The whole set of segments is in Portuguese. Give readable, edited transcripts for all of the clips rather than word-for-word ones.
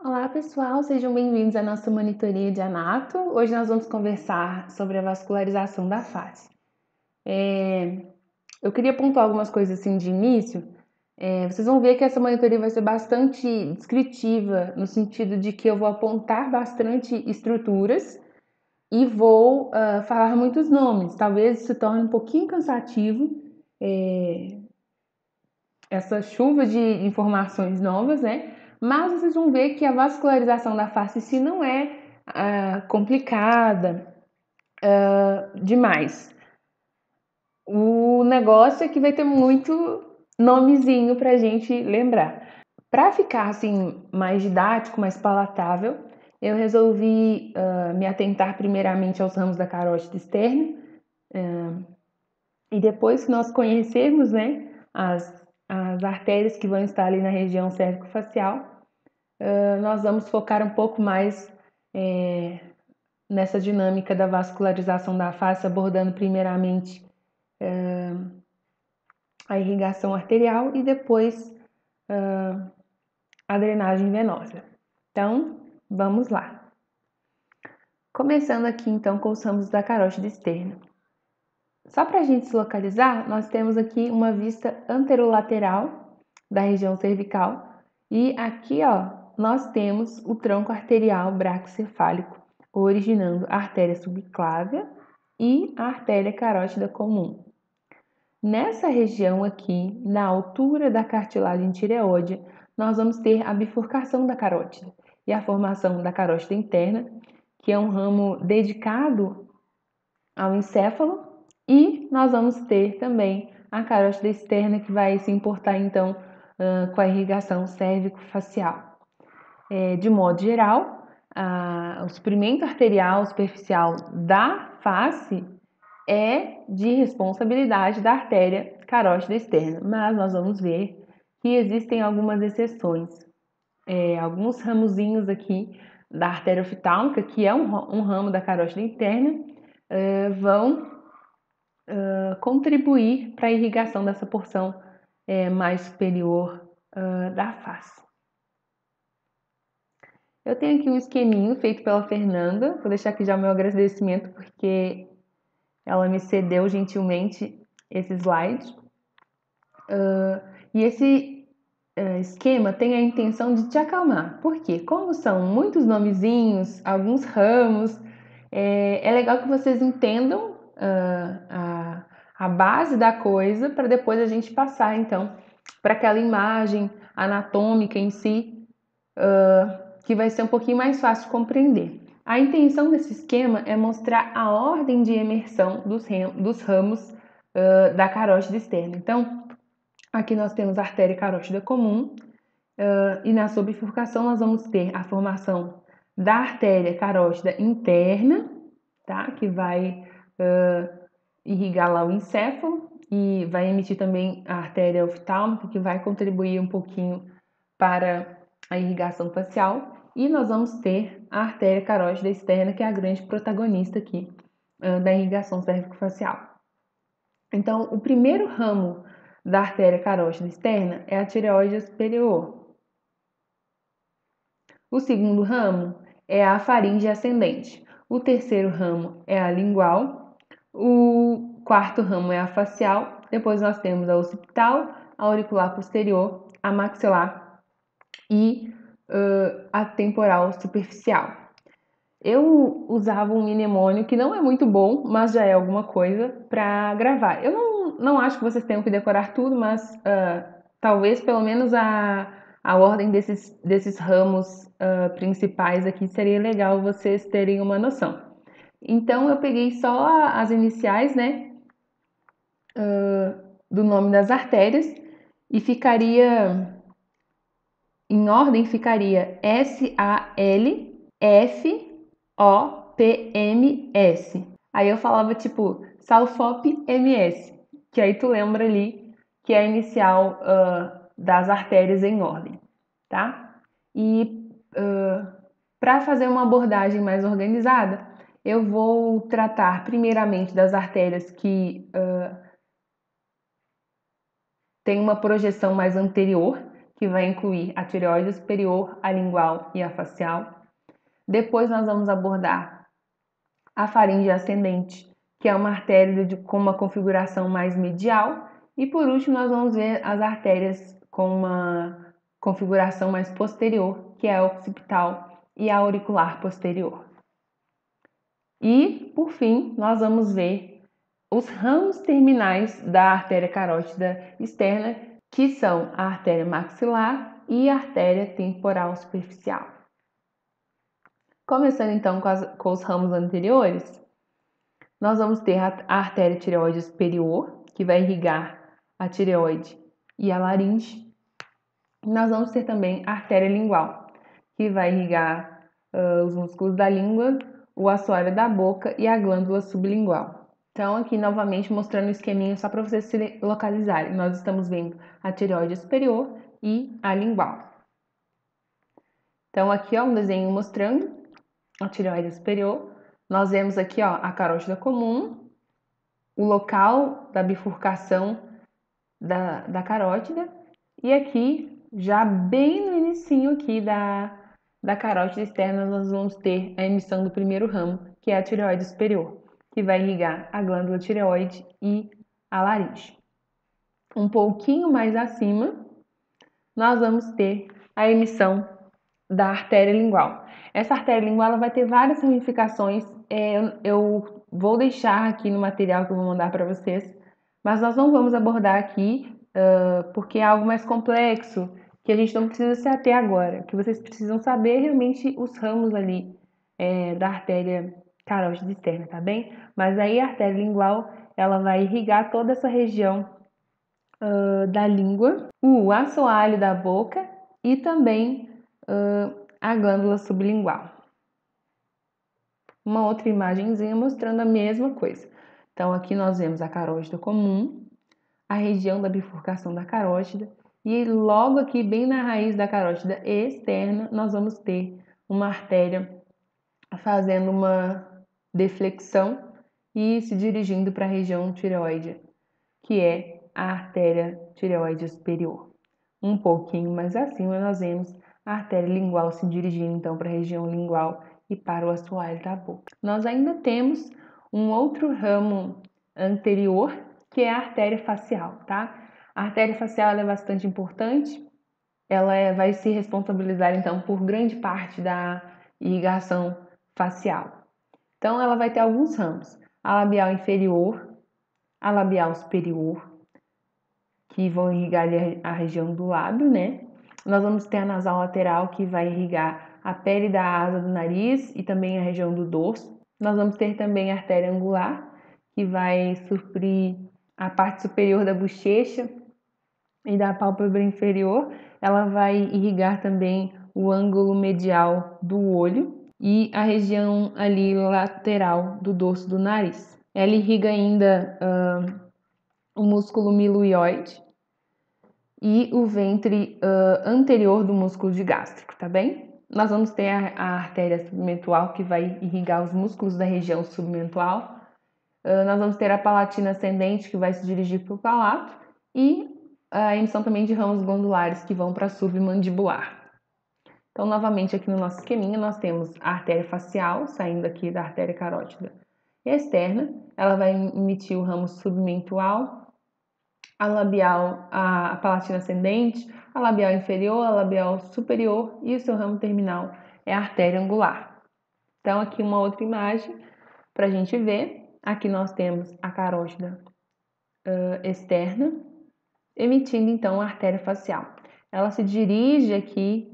Olá pessoal, sejam bem-vindos à nossa monitoria de anato. Hoje nós vamos conversar sobre a vascularização da face. Eu queria pontuar algumas coisas assim de início. Vocês vão ver que essa monitoria vai ser bastante descritiva, no sentido de que eu vou apontar bastante estruturas e vou falar muitos nomes. Talvez se torne um pouquinho cansativo essa chuva de informações novas, né? Mas vocês vão ver que a vascularização da face em si não é complicada demais. O negócio é que vai ter muito nomezinho pra gente lembrar. Para ficar assim mais didático, mais palatável, eu resolvi me atentar primeiramente aos ramos da carótida externa e depois que nós conhecermos, né, as artérias que vão estar ali na região cérvico-facial, nós vamos focar um pouco mais nessa dinâmica da vascularização da face, abordando primeiramente a irrigação arterial e depois a drenagem venosa. Então, vamos lá. Começando aqui então com os ramos da carótida externa. Só para a gente se localizar, nós temos aqui uma vista anterolateral da região cervical e aqui, ó, nós temos o tronco arterial braquicefálico, originando a artéria subclávia e a artéria carótida comum. Nessa região aqui, na altura da cartilagem tireoide, nós vamos ter a bifurcação da carótida e a formação da carótida interna, que é um ramo dedicado ao encéfalo, e nós vamos ter também a carótida externa, que vai se importar então com a irrigação cérvico-facial. De modo geral, o suprimento arterial superficial da face é de responsabilidade da artéria carótida externa, mas nós vamos ver que existem algumas exceções. Alguns ramozinhos aqui da artéria oftálmica, que é um ramo da carótida interna, vão contribuir para a irrigação dessa porção mais superior da face. Eu tenho aqui um esqueminho feito pela Fernanda, vou deixar aqui já o meu agradecimento porque ela me cedeu gentilmente esse slide. E esse esquema tem a intenção de te acalmar. Por quê? Como são muitos nomezinhos, alguns ramos, é legal que vocês entendam a base da coisa para depois a gente passar, então, para aquela imagem anatômica em si, que vai ser um pouquinho mais fácil de compreender. A intenção desse esquema é mostrar a ordem de emersão dos ramos da carótida externa. Então, aqui nós temos a artéria carótida comum e na sua bifurcação nós vamos ter a formação da artéria carótida interna, tá? Que vai irrigar lá o encéfalo e vai emitir também a artéria oftálmica, que vai contribuir um pouquinho para a irrigação facial. E nós vamos ter a artéria carótida externa, que é a grande protagonista aqui da irrigação cérvico-facial. Então, o primeiro ramo da artéria carótida externa é a tireoide superior. O segundo ramo é a faringe ascendente. O terceiro ramo é a lingual. O quarto ramo é a facial. Depois nós temos a occipital, a auricular posterior, a maxilar e a temporal superficial. Eu usava um mnemônio que não é muito bom, mas já é alguma coisa para gravar. Eu não acho que vocês tenham que decorar tudo, mas talvez pelo menos a ordem desses ramos principais aqui seria legal vocês terem uma noção. Então eu peguei só as iniciais, né, do nome das artérias e ficaria em ordem, ficaria SALFOPMS. Aí eu falava tipo SALFOP-MS, que aí tu lembra ali que é a inicial das artérias em ordem, tá? E para fazer uma abordagem mais organizada, eu vou tratar primeiramente das artérias que têm uma projeção mais anterior, que vai incluir a tireoide superior, a lingual e a facial. Depois nós vamos abordar a faringe ascendente, que é uma artéria com uma configuração mais medial. E por último nós vamos ver as artérias com uma configuração mais posterior, que é a occipital e a auricular posterior. E, por fim, nós vamos ver os ramos terminais da artéria carótida externa, que são a artéria maxilar e a artéria temporal superficial. Começando então com os ramos anteriores, nós vamos ter a artéria tireoide superior, que vai irrigar a tireoide e a laringe. Nós vamos ter também a artéria lingual, que vai irrigar os músculos da língua, o assoalho da boca e a glândula sublingual. Então, aqui novamente mostrando o esqueminha só para vocês se localizarem. Nós estamos vendo a tireoide superior e a lingual. Então, aqui ó, um desenho mostrando a tireoide superior. Nós vemos aqui ó, a carótida comum, o local da bifurcação da carótida, e aqui, já bem no inicinho aqui da carótida externa, nós vamos ter a emissão do primeiro ramo, que é a tireoide superior, que vai irrigar a glândula tireoide e a laringe. Um pouquinho mais acima, nós vamos ter a emissão da artéria lingual. Essa artéria lingual ela vai ter várias ramificações, eu vou deixar aqui no material que eu vou mandar para vocês, mas nós não vamos abordar aqui, porque é algo mais complexo, que a gente não precisa se ater agora, que vocês precisam saber realmente os ramos ali da artéria carótida externa, tá bem? Mas aí a artéria lingual, ela vai irrigar toda essa região da língua, o assoalho da boca e também a glândula sublingual. Uma outra imagenzinha mostrando a mesma coisa. Então aqui nós vemos a carótida comum, a região da bifurcação da carótida, e logo aqui, bem na raiz da carótida externa, nós vamos ter uma artéria fazendo uma deflexão e se dirigindo para a região tireoide, que é a artéria tireoide superior. Um pouquinho mais acima, nós vemos a artéria lingual se dirigindo então para a região lingual e para o assoalho da boca. Nós ainda temos um outro ramo anterior, que é a artéria facial, tá? A artéria facial é bastante importante, ela vai se responsabilizar então por grande parte da irrigação facial. Então ela vai ter alguns ramos: a labial inferior, a labial superior, que vão irrigar a região do lábio, né? Nós vamos ter a nasal lateral, que vai irrigar a pele da asa do nariz e também a região do dorso. Nós vamos ter também a artéria angular, que vai suprir a parte superior da bochecha e da pálpebra inferior. Ela vai irrigar também o ângulo medial do olho e a região ali lateral do dorso do nariz. Ela irriga ainda o músculo miloioide e o ventre anterior do músculo digástrico, tá bem? Nós vamos ter a artéria submentual, que vai irrigar os músculos da região submentual. Nós vamos ter a palatina ascendente, que vai se dirigir para o palato, e a emissão também de ramos glandulares, que vão para a submandibular. Então, novamente, aqui no nosso esqueminha, nós temos a artéria facial, saindo aqui da artéria carótida externa. Ela vai emitir o ramo submentual, a labial, a palatina ascendente, a labial inferior, a labial superior, e o seu ramo terminal é a artéria angular. Então, aqui uma outra imagem para a gente ver. Aqui nós temos a carótida externa, emitindo então a artéria facial. Ela se dirige aqui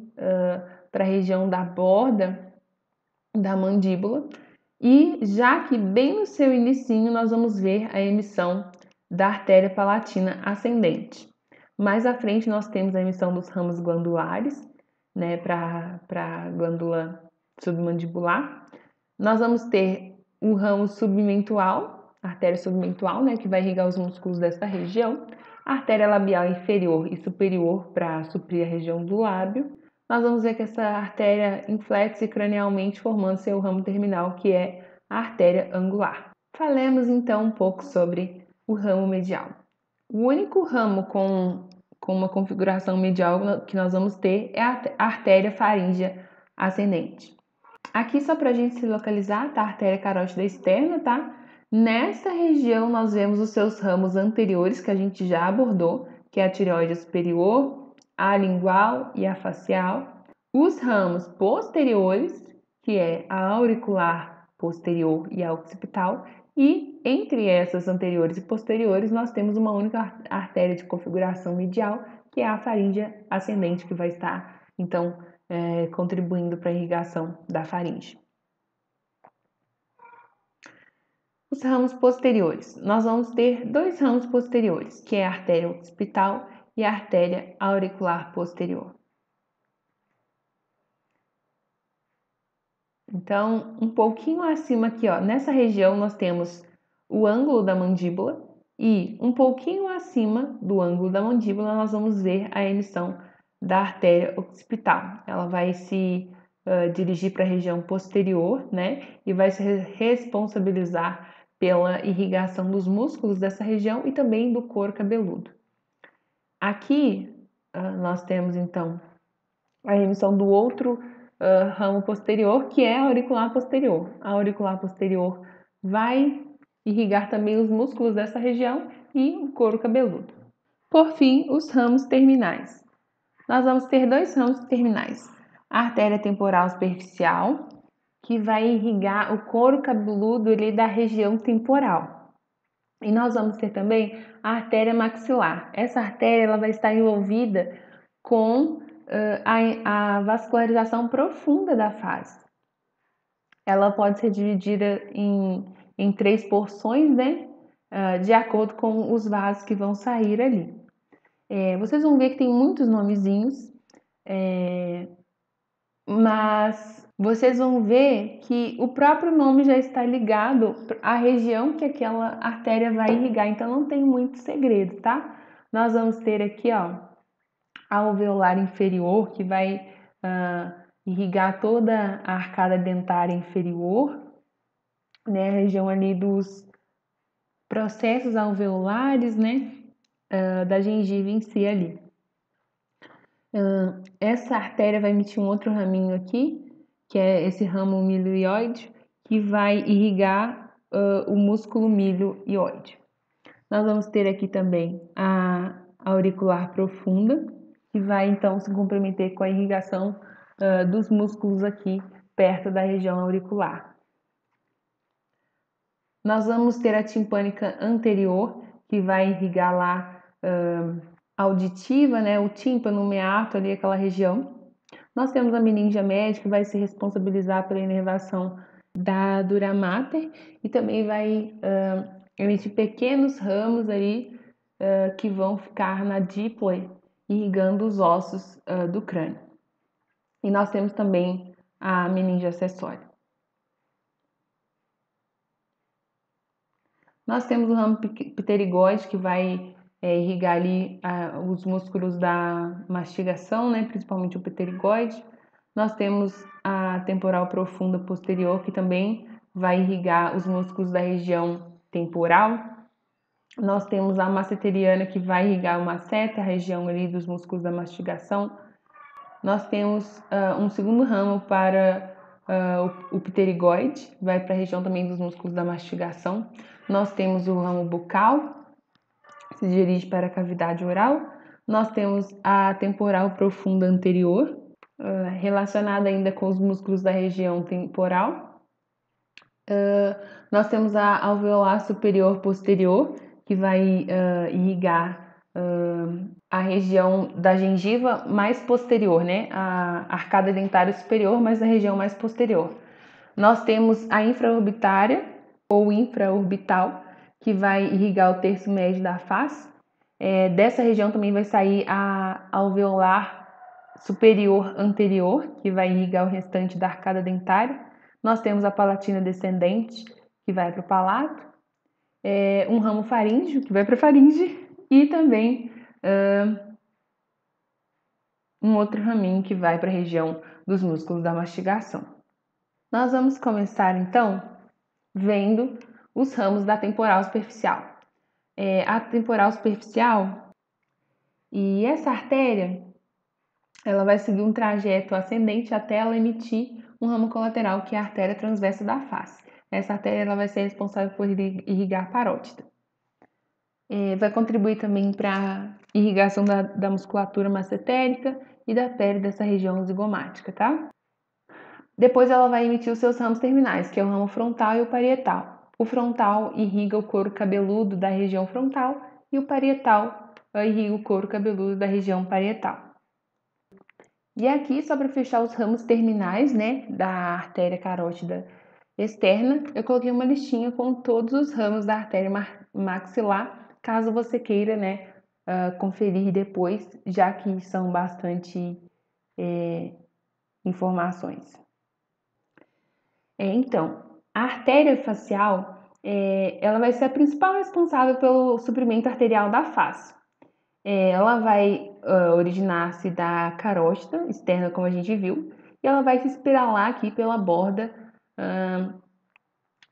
para a região da borda da mandíbula, e já que bem no seu inicinho nós vamos ver a emissão da artéria palatina ascendente. Mais à frente nós temos a emissão dos ramos glandulares, né, para a glândula submandibular. Nós vamos ter o ramo submentual, a artéria submentual, né, que vai irrigar os músculos dessa região. A artéria labial inferior e superior para suprir a região do lábio. Nós vamos ver que essa artéria inflete-se cranialmente, formando seu ramo terminal, que é a artéria angular. Falemos então um pouco sobre o ramo medial. O único ramo com com uma configuração medial que nós vamos ter é a artéria faríngea ascendente. Aqui só para a gente se localizar, tá? A artéria carótida externa, tá? Nessa região nós vemos os seus ramos anteriores que a gente já abordou, que é a tireoide superior, a lingual e a facial. Os ramos posteriores, que é a auricular posterior e a occipital, e entre essas anteriores e posteriores nós temos uma única artéria de configuração medial, que é a faríngea ascendente, que vai estar, então, contribuindo para a irrigação da faringe. Os ramos posteriores. Nós vamos ter dois ramos posteriores, que é a artéria occipital e a artéria auricular posterior. Então, um pouquinho acima aqui, ó, nessa região nós temos o ângulo da mandíbula e um pouquinho acima do ângulo da mandíbula nós vamos ver a emissão da artéria occipital. Ela vai se dirigir para a região posterior, né, e vai se responsabilizar pela irrigação dos músculos dessa região e também do couro cabeludo. Aqui nós temos então a emissão do outro ramo posterior, que é a auricular posterior. A auricular posterior vai irrigar também os músculos dessa região e o couro cabeludo. Por fim, os ramos terminais. Nós vamos ter dois ramos terminais. A artéria temporal superficial, que vai irrigar o couro cabeludo ali da região temporal. E nós vamos ter também a artéria maxilar. Essa artéria ela vai estar envolvida com a vascularização profunda da face. Ela pode ser dividida em três porções, né? De acordo com os vasos que vão sair ali. Vocês vão ver que tem muitos nomezinhos, mas vocês vão ver que o próprio nome já está ligado à região que aquela artéria vai irrigar, então não tem muito segredo, tá? Nós vamos ter aqui, ó, a alveolar inferior, que vai irrigar toda a arcada dentária inferior, né? A região ali dos processos alveolares, né? Da gengiva em si ali. Essa artéria vai emitir um outro raminho aqui, que é esse ramo milioide, que vai irrigar o músculo milioide. Nós vamos ter aqui também a auricular profunda, que vai então se comprometer com a irrigação dos músculos aqui perto da região auricular. Nós vamos ter a timpânica anterior, que vai irrigar lá auditiva, né, o tímpano, o meato, ali aquela região. Nós temos a meninge média, que vai se responsabilizar pela inervação da dura mater e também vai emitir pequenos ramos ali que vão ficar na díploe, irrigando os ossos do crânio. E nós temos também a meninge acessória. Nós temos o ramo pterigóide, que vai irrigar ali os músculos da mastigação, né, principalmente o pterigóide. Nós temos a temporal profunda posterior, que também vai irrigar os músculos da região temporal. Nós temos a masseteriana, que vai irrigar o masseter, a região ali dos músculos da mastigação. Nós temos um segundo ramo para o pterigóide, vai para a região também dos músculos da mastigação. Nós temos o ramo bucal, que se dirige para a cavidade oral. Nós temos a temporal profunda anterior, relacionada ainda com os músculos da região temporal. Nós temos a alveolar superior posterior, que vai irrigar a região da gengiva mais posterior, né? A arcada dentária superior, mas a região mais posterior. Nós temos a infraorbitária ou infraorbital, que vai irrigar o terço médio da face. Dessa região também vai sair a alveolar superior anterior, que vai irrigar o restante da arcada dentária. Nós temos a palatina descendente, que vai para o palato. Um ramo faríngeo, que vai para a faringe. E também um outro raminho que vai para a região dos músculos da mastigação. Nós vamos começar então vendo os ramos da temporal superficial. A temporal superficial E essa artéria, ela vai seguir um trajeto ascendente até ela emitir um ramo colateral, que é a artéria transversa da face. Essa artéria ela vai ser responsável por irrigar a parótida. Vai contribuir também para a irrigação da musculatura massetérica e da pele dessa região zigomática, tá? Depois ela vai emitir os seus ramos terminais, que é o ramo frontal e o parietal. O frontal irriga o couro cabeludo da região frontal e o parietal irriga o couro cabeludo da região parietal. E aqui, só para fechar os ramos terminais, né, da artéria carótida externa, eu coloquei uma listinha com todos os ramos da artéria maxilar, caso você queira, né, conferir depois, já que são bastante informações. Então, a artéria facial, ela vai ser a principal responsável pelo suprimento arterial da face. Ela vai originar-se da carótida externa, como a gente viu, e ela vai se espiralar aqui pela borda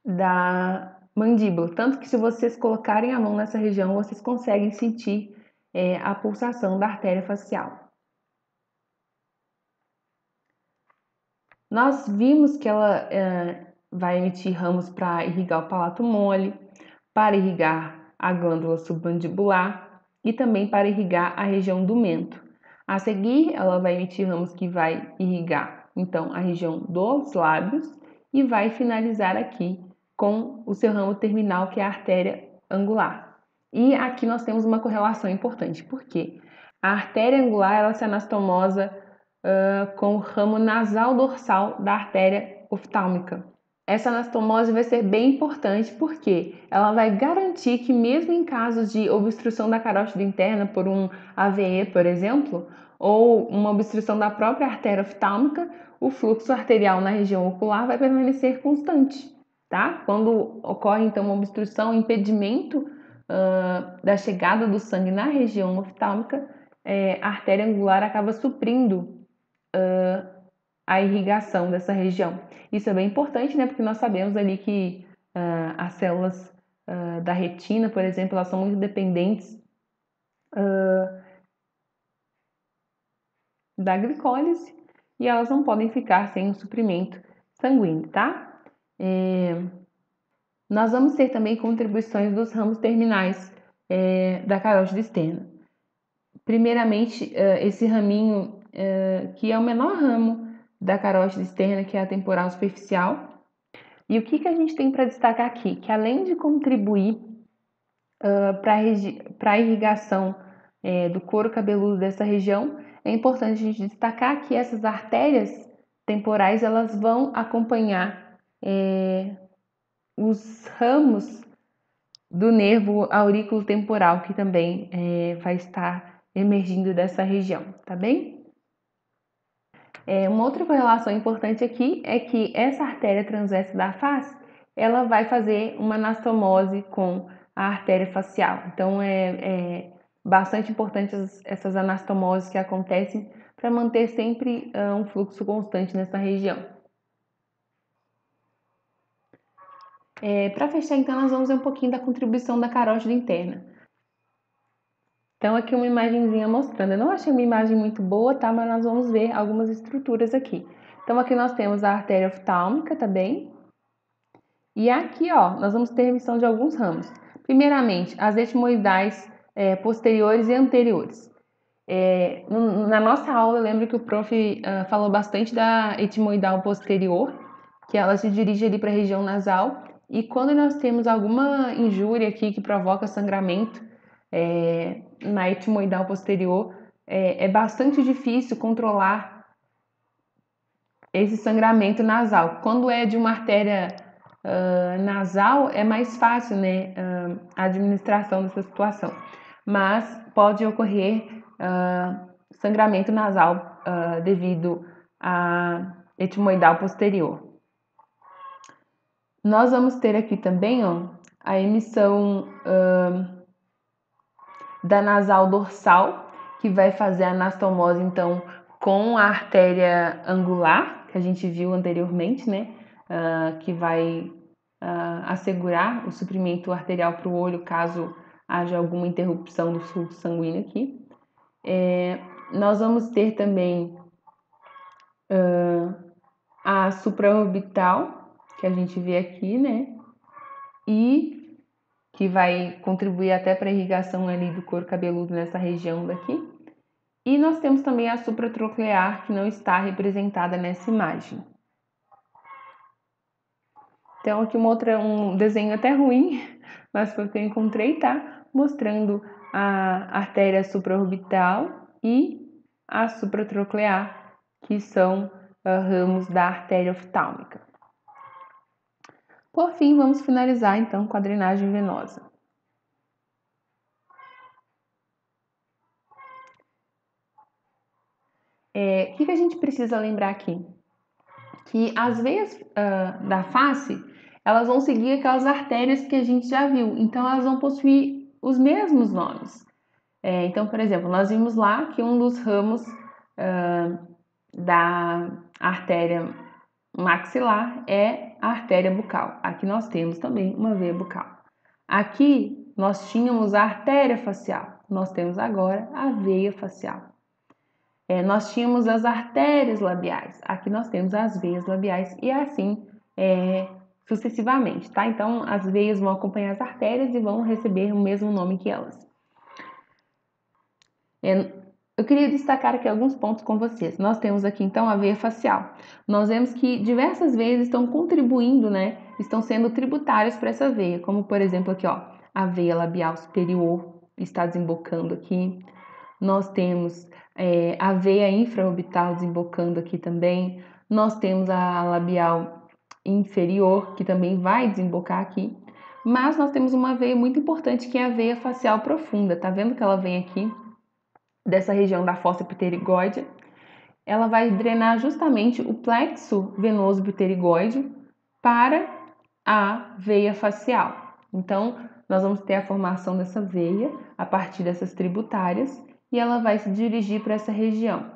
da mandíbula. Tanto que se vocês colocarem a mão nessa região, vocês conseguem sentir a pulsação da artéria facial. Nós vimos que ela vai emitir ramos para irrigar o palato mole, para irrigar a glândula submandibular e também para irrigar a região do mento. A seguir, ela vai emitir ramos que vai irrigar, então, a região dos lábios e vai finalizar aqui com o seu ramo terminal, que é a artéria angular. E aqui nós temos uma correlação importante, porque a artéria angular ela se anastomosa com o ramo nasal dorsal da artéria oftálmica. Essa anastomose vai ser bem importante porque ela vai garantir que mesmo em casos de obstrução da carótida interna por um AVE, por exemplo, ou uma obstrução da própria artéria oftálmica, o fluxo arterial na região ocular vai permanecer constante, tá? Quando ocorre então uma obstrução, um impedimento da chegada do sangue na região oftálmica, a artéria angular acaba suprindo a irrigação dessa região. Isso é bem importante, né? Porque nós sabemos ali que as células da retina, por exemplo, elas são muito dependentes da glicólise e elas não podem ficar sem o suprimento sanguíneo, tá? Nós vamos ter também contribuições dos ramos terminais da carótida externa. Primeiramente, esse raminho que é o menor ramo da carótida externa, que é a temporal superficial. E o que a gente tem para destacar aqui? Que além de contribuir para a irrigação do couro cabeludo dessa região, é importante a gente destacar que essas artérias temporais elas vão acompanhar os ramos do nervo aurículo temporal, que também vai estar emergindo dessa região, tá bem? Uma outra correlação importante aqui é que essa artéria transversa da face, ela vai fazer uma anastomose com a artéria facial. Então, é bastante importante essas anastomoses que acontecem para manter sempre um fluxo constante nessa região. Para fechar, então, nós vamos ver um pouquinho da contribuição da carótida interna. Então, aqui uma imagenzinha mostrando. Eu não achei uma imagem muito boa, tá? Mas nós vamos ver algumas estruturas aqui. Então, aqui nós temos a artéria oftálmica, tá bem? E aqui, ó, nós vamos ter emissão de alguns ramos. Primeiramente, as etimoidais posteriores e anteriores. Na nossa aula, eu lembro que o prof falou bastante da etimoidal posterior, que ela se dirige ali para a região nasal. E quando nós temos alguma injúria aqui que provoca sangramento na etimoidal posterior, é bastante difícil controlar esse sangramento nasal. Quando é de uma artéria nasal, é mais fácil, né, a administração dessa situação. Mas pode ocorrer sangramento nasal devido à etimoidal posterior. Nós vamos ter aqui também, ó, a emissão da nasal dorsal, que vai fazer a anastomose, então, com a artéria angular, que a gente viu anteriormente, né? Que vai assegurar o suprimento arterial para o olho, caso haja alguma interrupção do fluxo sanguíneo aqui. Nós vamos ter também a supraorbital, que a gente vê aqui, né? E que vai contribuir até para a irrigação ali do couro cabeludo nessa região daqui. E nós temos também a supratroclear, que não está representada nessa imagem. Então, aqui um desenho até ruim, mas foi o que eu encontrei, tá? Mostrando a artéria supraorbital e a supratroclear, que são ramos da artéria oftálmica. Por fim, vamos finalizar então com a drenagem venosa. O que a gente precisa lembrar aqui? Que as veias da face, elas vão seguir aquelas artérias que a gente já viu, então elas vão possuir os mesmos nomes. Então, por exemplo, nós vimos lá que um dos ramos da artéria maxilar é a artéria bucal. Aqui nós temos também uma veia bucal. Aqui nós tínhamos a artéria facial, nós temos agora a veia facial. Nós tínhamos as artérias labiais, aqui nós temos as veias labiais e assim sucessivamente, tá? Então as veias vão acompanhar as artérias e vão receber o mesmo nome que elas. Eu queria destacar aqui alguns pontos com vocês. Nós temos aqui então a veia facial. Nós vemos que diversas veias estão contribuindo, né? Estão sendo tributárias para essa veia, como por exemplo aqui, ó, a veia labial superior está desembocando aqui. Nós temos a veia infraorbital desembocando aqui também. Nós temos a labial inferior, que também vai desembocar aqui. Mas nós temos uma veia muito importante, que é a veia facial profunda. Tá vendo que ela vem aqui dessa região da fossa pterigóide? Ela vai drenar justamente o plexo venoso pterigóide para a veia facial. Então, nós vamos ter a formação dessa veia a partir dessas tributárias e ela vai se dirigir para essa região.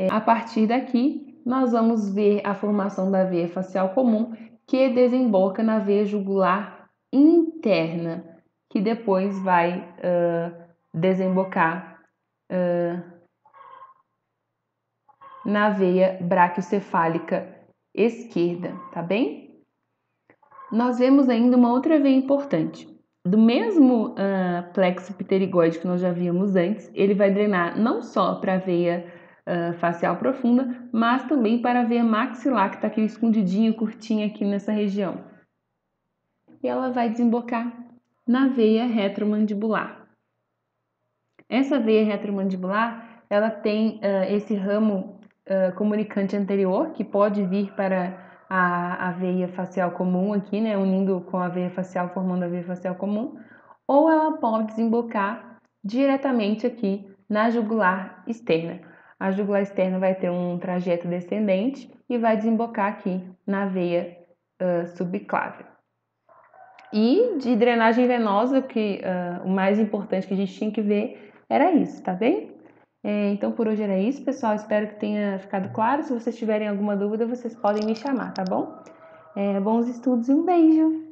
A partir daqui, nós vamos ver a formação da veia facial comum, que desemboca na veia jugular interna, que depois vai desembocar na veia braquiocefálica esquerda, tá bem? Nós vemos ainda uma outra veia importante. Do mesmo plexo pterigóide que nós já vimos antes, ele vai drenar não só para a veia facial profunda, mas também para a veia maxilar, que está aqui escondidinha, curtinha aqui nessa região. E ela vai desembocar na veia retromandibular. Essa veia retromandibular, ela tem esse ramo comunicante anterior, que pode vir para a veia facial comum aqui, né, unindo com a veia facial, formando a veia facial comum, ou ela pode desembocar diretamente aqui na jugular externa. A jugular externa vai ter um trajeto descendente e vai desembocar aqui na veia subclávia. E de drenagem venosa, que o mais importante que a gente tinha que ver era isso, tá bem? Então, por hoje era isso, pessoal. Espero que tenha ficado claro. Se vocês tiverem alguma dúvida, vocês podem me chamar, tá bom? Bons estudos e um beijo!